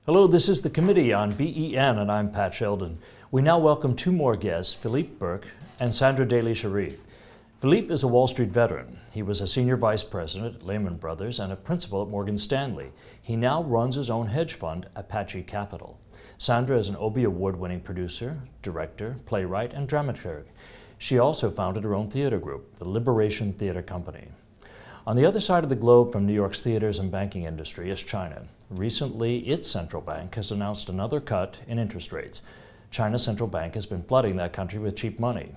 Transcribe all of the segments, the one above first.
Hello, this is the Committee on BEN, and I'm Pat Sheldon. We now welcome two more guests, Philippe Burke and Sandra Daly-Sharif. Philippe is a Wall Street veteran. He was a senior vice president at Lehman Brothers and a principal at Morgan Stanley. He now runs his own hedge fund, Apache Capital. Sandra is an Obie Award-winning producer, director, playwright, and dramaturg. She also founded her own theater group, the Liberation Theater Company. On the other side of the globe from New York's theaters and banking industry is China. Recently, its central bank has announced another cut in interest rates. China's central bank has been flooding that country with cheap money.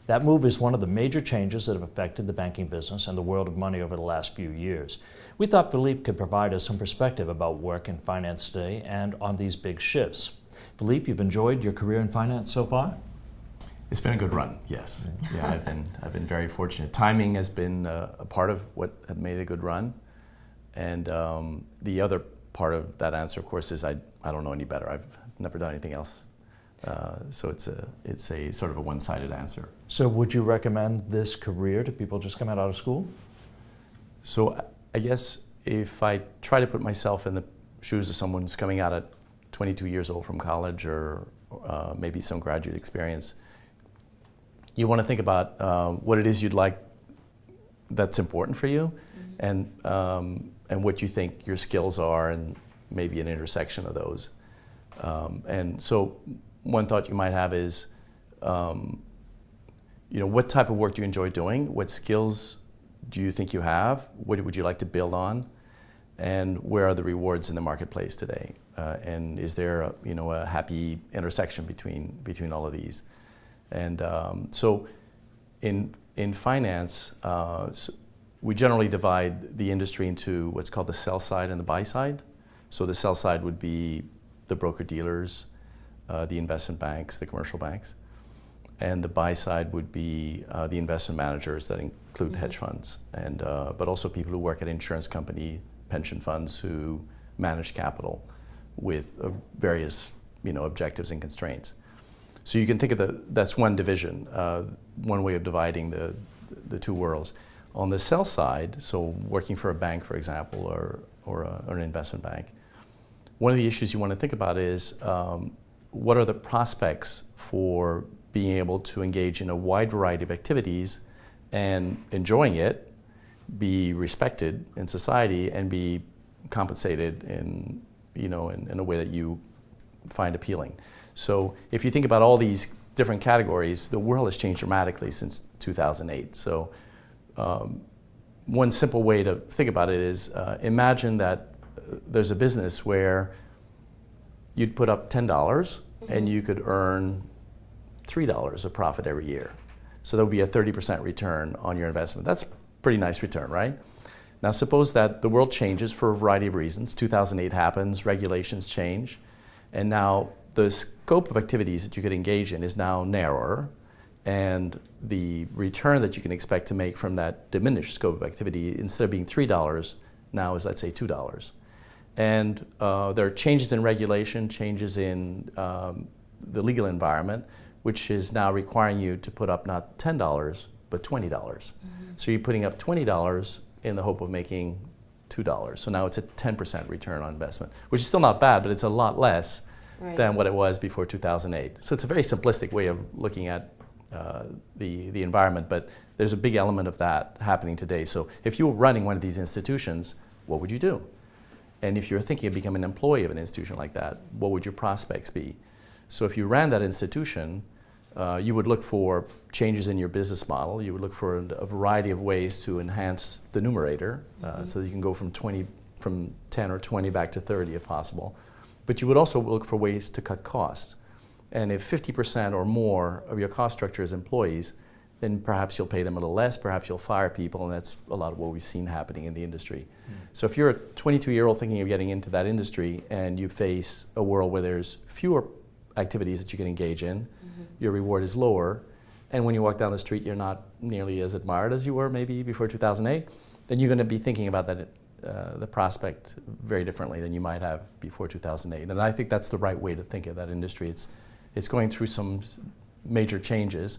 That move is one of the major changes that have affected the banking business and the world of money over the last few years. We thought Philippe could provide us some perspective about work in finance today and on these big shifts. Philippe, you've enjoyed your career in finance so far? It's been a good run, yes. Yeah, I've been very fortunate. Timing has been a part of what had made a good run, and the other part of that answer, of course, is I don't know any better. I've never done anything else, so it's a sort of a one-sided answer. So, would you recommend this career to people just coming out of school? So, I guess if I try to put myself in the shoes of someone who's coming out at 22 years old from college or maybe some graduate experience. You want to think about what it is you'd like that's important for you, and what you think your skills are, and maybe an intersection of those. And so, one thought you might have is, what type of work do you enjoy doing? What skills do you think you have? What would you like to build on? And where are the rewards in the marketplace today? And is there a happy intersection between all of these? And so in finance, we generally divide the industry into what's called the sell side and the buy side. So the sell side would be the broker-dealers, the investment banks, the commercial banks. And the buy side would be the investment managers that include hedge funds, and but also people who work at insurance company, pension funds who manage capital with various objectives and constraints. So you can think of that's one division, one way of dividing the two worlds. On the sell side, so working for a bank, for example, or an investment bank, one of the issues you want to think about is what are the prospects for being able to engage in a wide variety of activities and enjoying it, be respected in society, and be compensated in a way that you find appealing. So if you think about all these different categories, the world has changed dramatically since 2008. So one simple way to think about it is imagine that there's a business where you'd put up $10 and you could earn $3 of profit every year. So that would be a 30% return on your investment. That's a pretty nice return, right? Now suppose that the world changes for a variety of reasons. 2008 happens, regulations change, and now the scope of activities that you could engage in is now narrower, and the return that you can expect to make from that diminished scope of activity, instead of being $3, now is, let's say, $2. And there are changes in regulation, changes in the legal environment, which is now requiring you to put up not $10, but $20. So you're putting up $20 in the hope of making $2. So now it's a 10% return on investment, which is still not bad, but it's a lot less than what it was before 2008. So it's a very simplistic way of looking at the environment, but there's a big element of that happening today. So if you were running one of these institutions, what would you do? And if you're thinking of becoming an employee of an institution like that, what would your prospects be? So if you ran that institution, you would look for changes in your business model. You would look for a variety of ways to enhance the numerator, so that you can go from 10 or 20 back to 30 if possible. But you would also look for ways to cut costs. And if 50% or more of your cost structure is employees, then perhaps you'll pay them a little less, perhaps you'll fire people, and that's a lot of what we've seen happening in the industry. So if you're a 22-year-old thinking of getting into that industry and you face a world where there's fewer activities that you can engage in, your reward is lower, and when you walk down the street you're not nearly as admired as you were maybe before 2008, then you're going to be thinking about that the prospect very differently than you might have before 2008. And I think that's the right way to think of that industry. It's going through some major changes.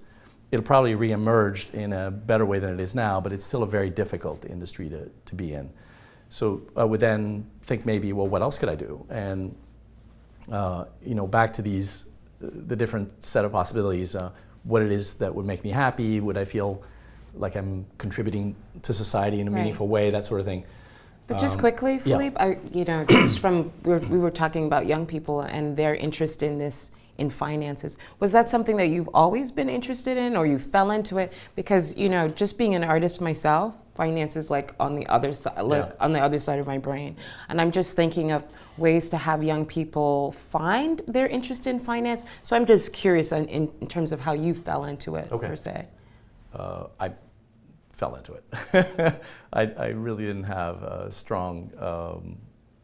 It'll probably reemerge in a better way than it is now, but it's still a very difficult industry to be in. So I would then think maybe, well, what else could I do? And back to the different set of possibilities, what it is that would make me happy, would I feel like I'm contributing to society in a meaningful way, that sort of thing. But just quickly, Philippe, just from we were talking about young people and their interest in finances. Was that something that you've always been interested in, or you fell into it? Because just being an artist myself, finance is like on the other side, on the other side of my brain, and I'm just thinking of ways to have young people find their interest in finance. So I'm just curious in terms of how you fell into it per se. I fell into it. I really didn't have a strong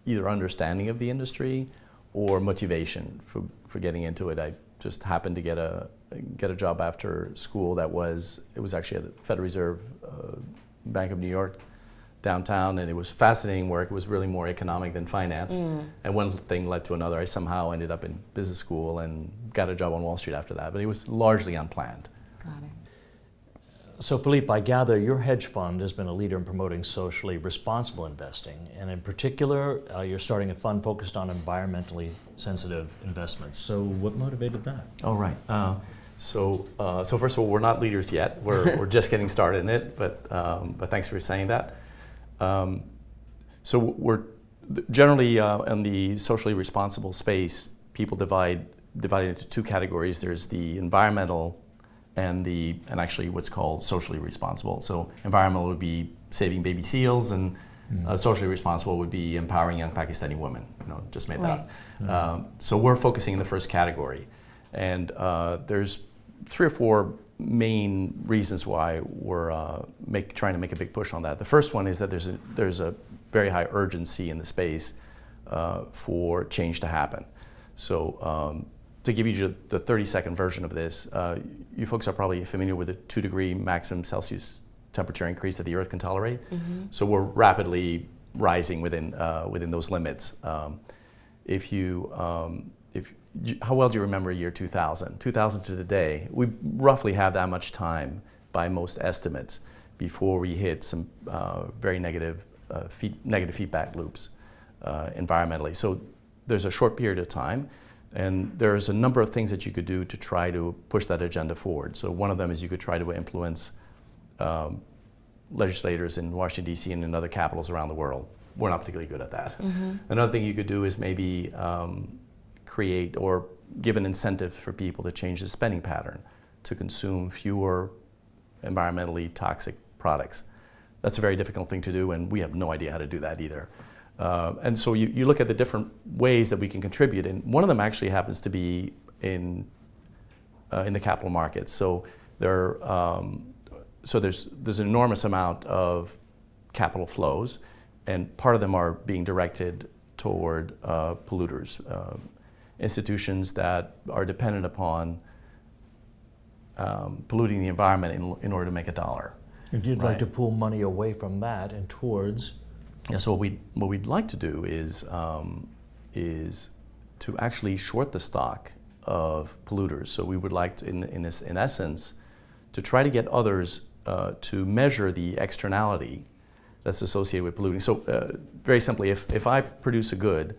either understanding of the industry or motivation for getting into it. I just happened to get a job after school it was actually at the Federal Reserve Bank of New York downtown, and it was fascinating work. It was really more economic than finance. And one thing led to another. I somehow ended up in business school and got a job on Wall Street after that, but it was largely unplanned. Got it. So Philippe, I gather your hedge fund has been a leader in promoting socially responsible investing, and in particular, you're starting a fund focused on environmentally sensitive investments. So what motivated that? Oh, right. So first of all, we're not leaders yet. We're just getting started in it, but thanks for saying that. So we're generally in the socially responsible space, people divide into two categories. There's the environmental and actually what's called socially responsible. So environmental would be saving baby seals, and socially responsible would be empowering young Pakistani women. Just made that up. So we're focusing in the first category, and there's 3 or 4 main reasons why we're trying to make a big push on that. The first one is that there's a very high urgency in the space for change to happen. So to give you the 30-second version of this, you folks are probably familiar with the 2-degree maximum Celsius temperature increase that the Earth can tolerate. So we're rapidly rising within those limits. How well do you remember year 2000? 2000 to today, we roughly have that much time by most estimates before we hit some very negative feedback loops environmentally. So there's a short period of time, and there's a number of things that you could do to try to push that agenda forward. So one of them is you could try to influence legislators in Washington, D.C. and in other capitals around the world. We're not particularly good at that. Another thing you could do is maybe create or give an incentive for people to change the spending pattern to consume fewer environmentally toxic products. That's a very difficult thing to do, and we have no idea how to do that either. And so you look at the different ways that we can contribute, and one of them actually happens to be in the capital markets. So there's an enormous amount of capital flows, and part of them are being directed toward polluters, institutions that are dependent upon polluting the environment in order to make a dollar. And you'd like to pull money away from that and towards? Yeah, so what we'd like to do is to actually short the stock of polluters. So we would like to, in essence, to try to get others to measure the externality that's associated with polluting. So very simply, if I produce a good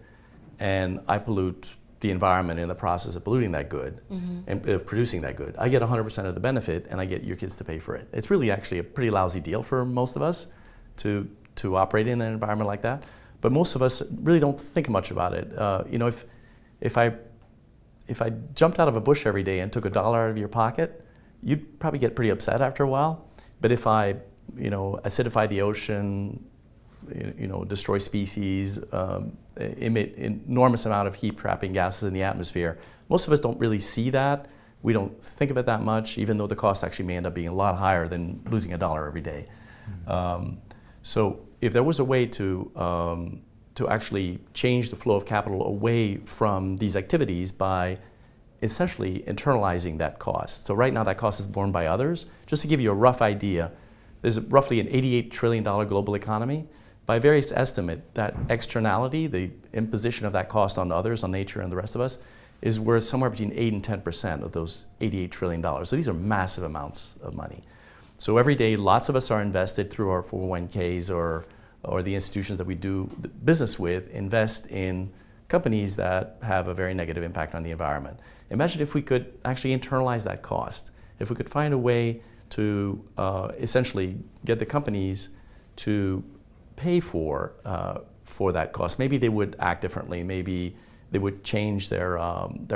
and I pollute the environment in the process of polluting that good and of producing that good, I get 100% of the benefit, and I get your kids to pay for it. It's really actually a pretty lousy deal for most of us to operate in an environment like that. But most of us really don't think much about it. If I jumped out of a bush every day and took $1 out of your pocket, you'd probably get pretty upset after a while. But if I acidify the ocean, destroy species, emit enormous amount of heat-trapping gases in the atmosphere, most of us don't really see that. We don't think of it that much, even though the cost actually may end up being a lot higher than losing $1 every day. So if there was a way to actually change the flow of capital away from these activities by essentially internalizing that cost. So right now that cost is borne by others. Just to give you a rough idea, there's roughly an $88 trillion global economy. By various estimate, that externality, the imposition of that cost on others, on nature and the rest of us, is worth somewhere between 8 and 10% of those $88 trillion. So these are massive amounts of money. So every day, lots of us are invested through our 401ks or the institutions that we do business with, invest in companies that have a very negative impact on the environment. Imagine if we could actually internalize that cost. If we could find a way to essentially get the companies to pay for that cost. Maybe they would act differently. Maybe they would change their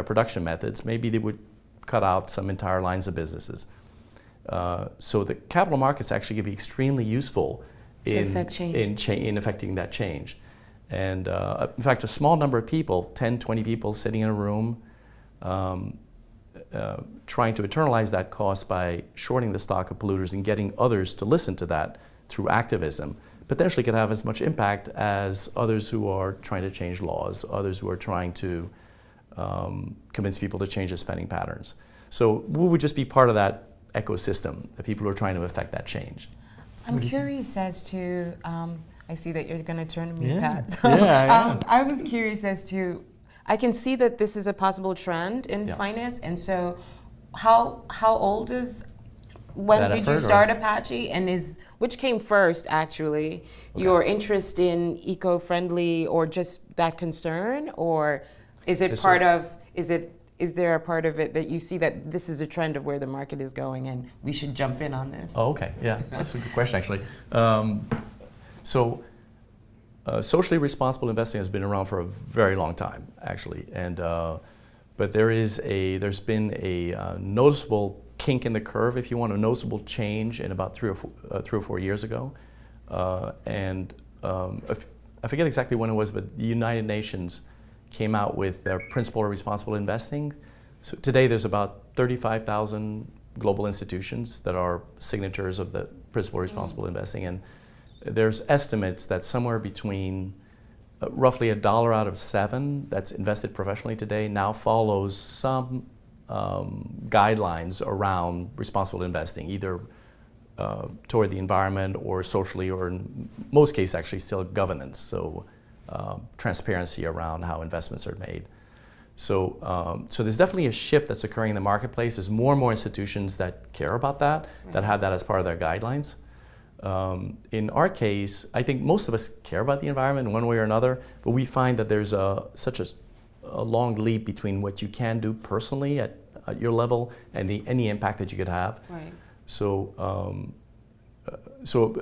production methods. Maybe they would cut out some entire lines of businesses. So the capital markets actually can be extremely useful in affecting that change. And in fact, a small number of people, 10, 20 people sitting in a room, trying to internalize that cost by shorting the stock of polluters and getting others to listen to that through activism, potentially could have as much impact as others who are trying to change laws, others who are trying to convince people to change their spending patterns. So we would just be part of that ecosystem, the people who are trying to affect that change. I'm curious as to, I see that you're going to turn to me, Pat. I was curious as to, I can see that this is a possible trend in finance, and so how old is, when did you start Apache, and which came first actually, your interest in eco-friendly or just that concern, or is it part of, is there a part of it that you see that this is a trend of where the market is going and we should jump in on this? Oh, okay, yeah, that's a good question actually. Socially responsible investing has been around for a very long time, actually, and but there's been a noticeable kink in the curve, if you want, a noticeable change in about 3 or 4 years ago, and I forget exactly when it was, but the United Nations came out with their principle of responsible investing. So today there's about 35,000 global institutions that are signatories of the principle of responsible investing, and there's estimates that somewhere between roughly $1 out of 7 that's invested professionally today now follows some guidelines around responsible investing, either toward the environment or socially, or in most cases actually still governance, so transparency around how investments are made. So there's definitely a shift that's occurring in the marketplace. There's more and more institutions that care about that, that have that as part of their guidelines. In our case, I think most of us care about the environment in one way or another, but we find that there's such a long leap between what you can do personally at your level and any impact that you could have. Right. So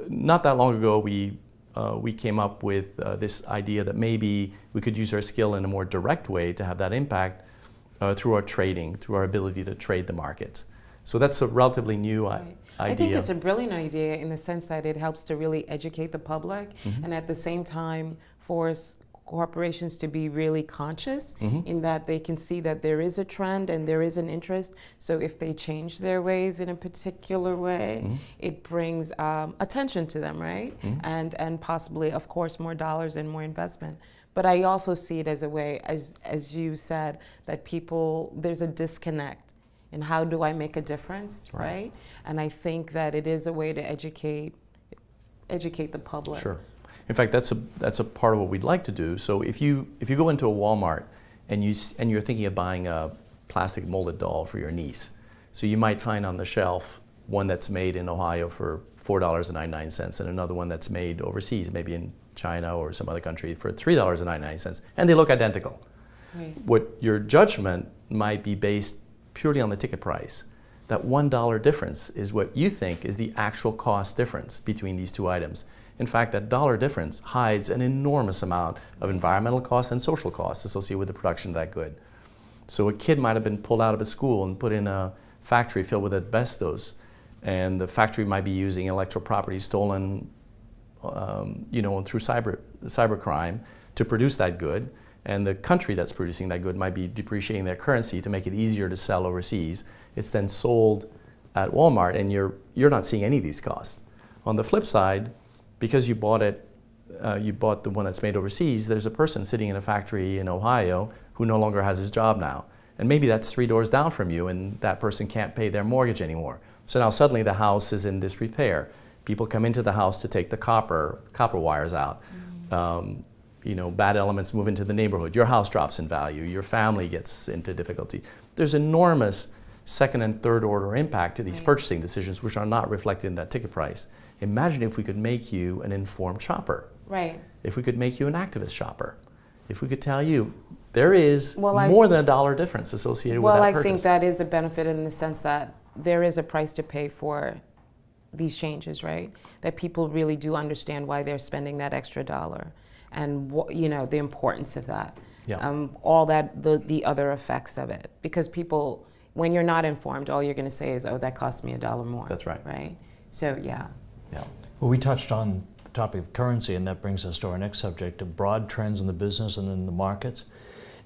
not that long ago, we came up with this idea that maybe we could use our skill in a more direct way to have that impact through our trading, through our ability to trade the markets. So that's a relatively new idea. I think it's a brilliant idea in the sense that it helps to really educate the public, and at the same time force corporations to be really conscious in that they can see that there is a trend and there is an interest. So if they change their ways in a particular way, it brings attention to them, right? And possibly, of course, more dollars and more investment. But I also see it as a way, as you said, that there's a disconnect. And how do I make a difference, right? And I think that it is a way to educate the public. Sure. In fact, that's a part of what we'd like to do. So if you go into a Walmart and you're thinking of buying a plastic molded doll for your niece, so you might find on the shelf one that's made in Ohio for $4.99 and another one that's made overseas, maybe in China or some other country, for $3.99, and they look identical. Right. What your judgment might be based purely on the ticket price. That $1 difference is what you think is the actual cost difference between these two items. In fact, that dollar difference hides an enormous amount of environmental costs and social costs associated with the production of that good. So a kid might have been pulled out of a school and put in a factory filled with asbestos, and the factory might be using intellectual property stolen through cybercrime to produce that good. And the country that's producing that good might be depreciating their currency to make it easier to sell overseas. It's then sold at Walmart, and you're not seeing any of these costs. On the flip side, because you bought the one that's made overseas, there's a person sitting in a factory in Ohio who no longer has his job now. And maybe that's 3 doors down from you, and that person can't pay their mortgage anymore. So now suddenly the house is in disrepair. People come into the house to take the copper wires out. Bad elements move into the neighborhood. Your house drops in value. Your family gets into difficulty. There's enormous second and third order impact to these purchasing decisions, which are not reflected in that ticket price. Imagine if we could make you an informed shopper. Right. If we could make you an activist shopper. if we could tell you there is more than $1 difference associated with that purchase. Well, I think that is a benefit in the sense that there is a price to pay for these changes, right? That people really do understand why they're spending that extra dollar, and the importance of that. Yeah. All that the other effects of it, because people, when you're not informed, all you're going to say is, "Oh, that cost me $1 more." That's right. Right. So yeah. Yeah. Well, we touched on the topic of currency, and that brings us to our next subject, of broad trends in the business and in the markets.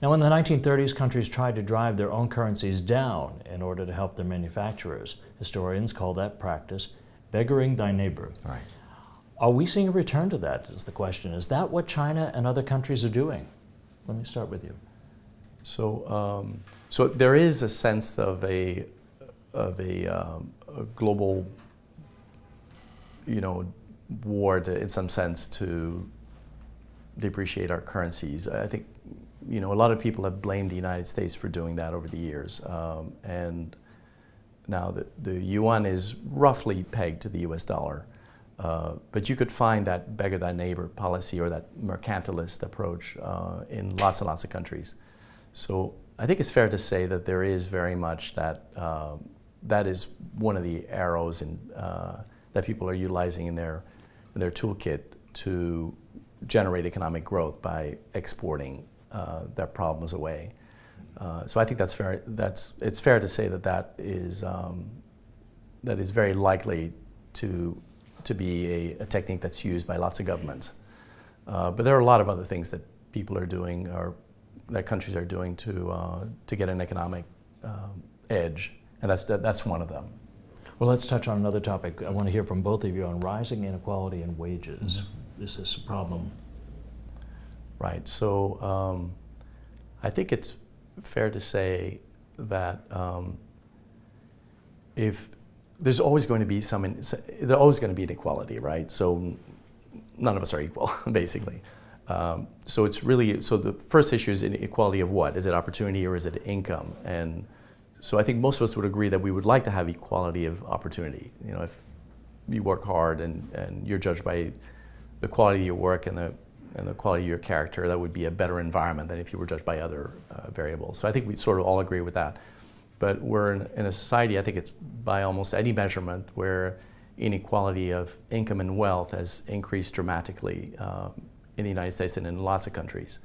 Now, in the 1930s, countries tried to drive their own currencies down in order to help their manufacturers. Historians call that practice beggaring thy neighbor. Right. Are we seeing a return to that, is the question. Is that what China and other countries are doing? Let me start with you. So, so there is a sense of a global, war in some sense to depreciate our currencies. I think, a lot of people have blamed the United States for doing that over the years, and now the yuan is roughly pegged to the U.S. dollar. But you could find that beggar thy neighbor policy or that mercantilist approach in lots and lots of countries. So I think it's fair to say that there is very much that that is one of the arrows that people are utilizing in their toolkit to generate economic growth by exporting their problems away. So I think that's fair. It's fair to say that is very likely to be a technique that's used by lots of governments. But there are a lot of other things that people are doing or that countries are doing to get an economic edge, and that's one of them. Well, let's touch on another topic. I want to hear from both of you on rising inequality in wages. Mm-hmm. Is this a problem? Right. So I think it's fair to say that if there's always going to be there's always going to be inequality, right? So none of us are equal, basically. So it's really, the first issue is inequality of what? Is it opportunity or is it income? And so I think most of us would agree that we would like to have equality of opportunity. If you work hard and you're judged by the quality of your work and the quality of your character, that would be a better environment than if you were judged by other variables. So I think we sort of all agree with that. But we're in a society, I think it's by almost any measurement, where inequality of income and wealth has increased dramatically in the United States and in lots of countries.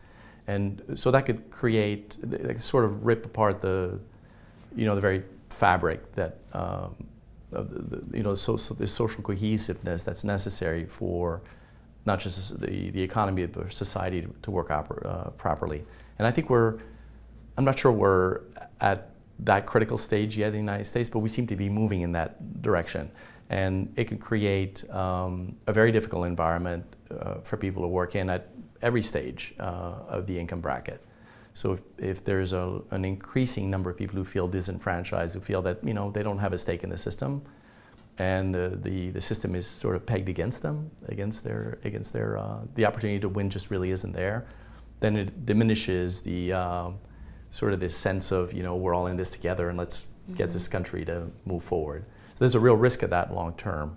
And so that could create, sort of rip apart the very fabric that, the social cohesiveness that's necessary for not just the economy, but society to work properly. And I think I'm not sure we're at that critical stage yet in the United States, but we seem to be moving in that direction. And it can create a very difficult environment for people to work in at every stage of the income bracket. So if there's an increasing number of people who feel disenfranchised, who feel that they don't have a stake in the system, and the system is sort of pegged against them, against their the opportunity to win just really isn't there, then it diminishes the sort of this sense of we're all in this together and let's get this country to move forward. So there's a real risk of that long term.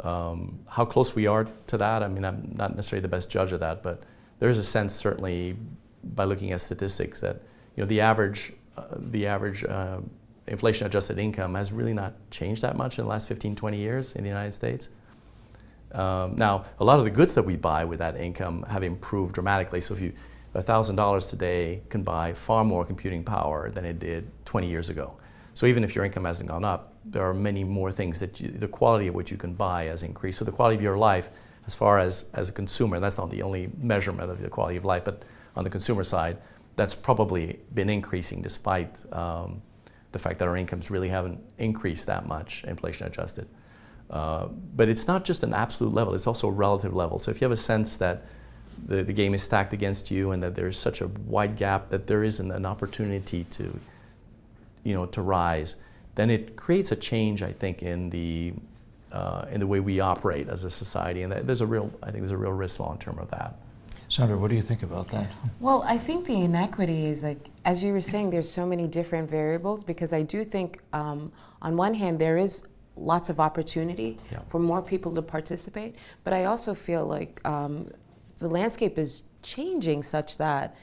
How close we are to that, I mean, I'm not necessarily the best judge of that, but there is a sense, certainly by looking at statistics, that the average inflation-adjusted income has really not changed that much in the last 15, 20 years in the United States. Now, a lot of the goods that we buy with that income have improved dramatically. So if $1,000 today can buy far more computing power than it did 20 years ago. So even if your income hasn't gone up, there are many more things that the quality of which you can buy has increased. So the quality of your life, as far as a consumer, that's not the only measurement of the quality of life, but on the consumer side, that's probably been increasing despite the fact that our incomes really haven't increased that much, inflation adjusted. But it's not just an absolute level, it's also a relative level. So if you have a sense that the game is stacked against you and that there's such a wide gap that there isn't an opportunity to rise, then it creates a change, I think, in the way we operate as a society, and there's a real risk long term of that. Sandra, what do you think about that? Well, I think the inequity is, like, as you were saying, there's so many different variables, because I do think on one hand there is lots of opportunity for more people to participate, but I also feel like the landscape is changing such that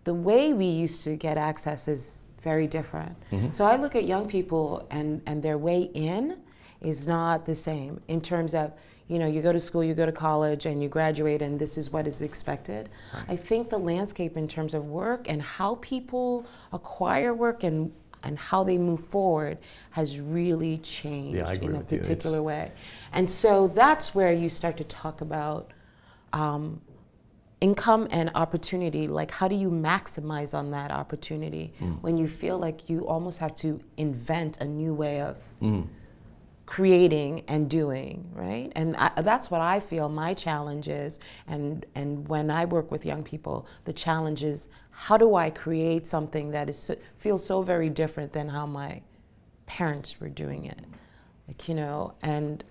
the way we used to get access is very different. So I look at young people and their way in is not the same in terms of, you know, you go to school, you go to college, and you graduate, and this is what is expected. Right. I think the landscape in terms of work and how people acquire work and how they move forward has really changed in a particular way. And so that's where you start to talk about income and opportunity. Like, how do you maximize on that opportunity when you feel like you almost have to invent a new way of creating and doing, right? And that's what I feel my challenge is. And when I work with young people, the challenge is, how do I create something that feels so very different than how my parents were doing it? Like, you know, and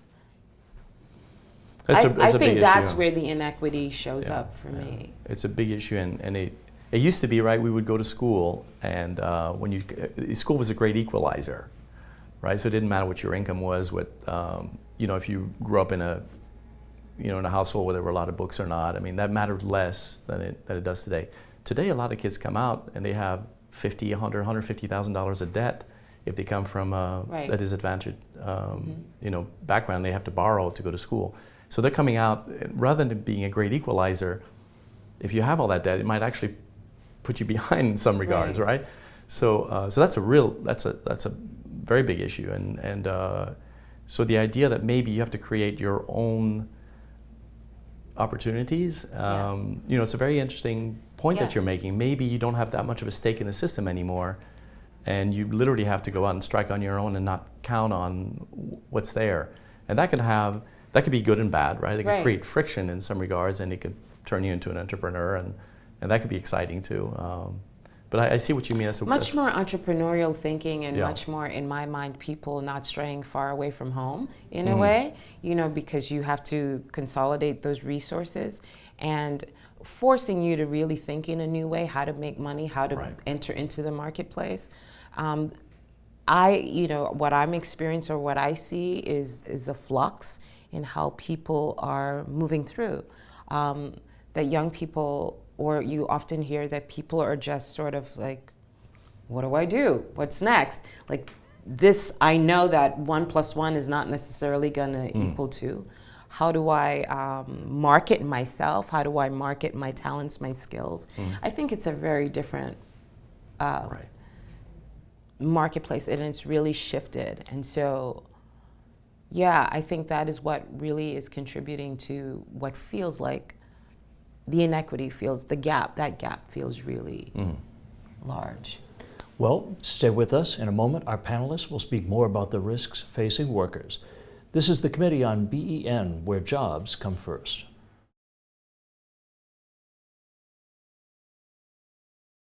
I think that's where the inequity shows up for me. It's a big issue, and it used to be, right, we would go to school, and school was a great equalizer, right? So it didn't matter what your income was, what, you know, if you grew up in a household where there were a lot of books or not, I mean, that mattered less than it does today. Today, a lot of kids come out and they have $50,000, $100,000, $150,000 of debt if they come from a disadvantaged, you know, background. They have to borrow to go to school. So they're coming out, rather than being a great equalizer, if you have all that debt, it might actually put you behind in some regards, right? So that's a very big issue, and so the idea that maybe you have to create your own opportunities, you know, it's a very interesting point that you're making. Maybe you don't have that much of a stake in the system anymore, and you literally have to go out and strike on your own and not count on what's there, and that could be good and bad, right? It can create friction in some regards, and it could turn you into an entrepreneur, and that could be exciting too. But I see what you mean. That's much more entrepreneurial thinking, and much more, in my mind, people not straying far away from home in a way, you know, because you have to consolidate those resources and forcing you to really think in a new way, how to make money, how to enter into the marketplace. You know, what I'm experiencing or what I see is a flux in how people are moving through. That young people, or you often hear that people are just sort of like, what do I do? What's next? Like this, I know that 1 + 1 is not necessarily gonna equal 2. How do I market myself? How do I market my talents, my skills? I think it's a very different marketplace, and it's really shifted. And so, yeah, I think that is what really is contributing to what feels like the inequity feels, that gap feels really large. Well, stay with us. In a moment, our panelists will speak more about the risks facing workers. This is the Committee on BEN, where jobs come first.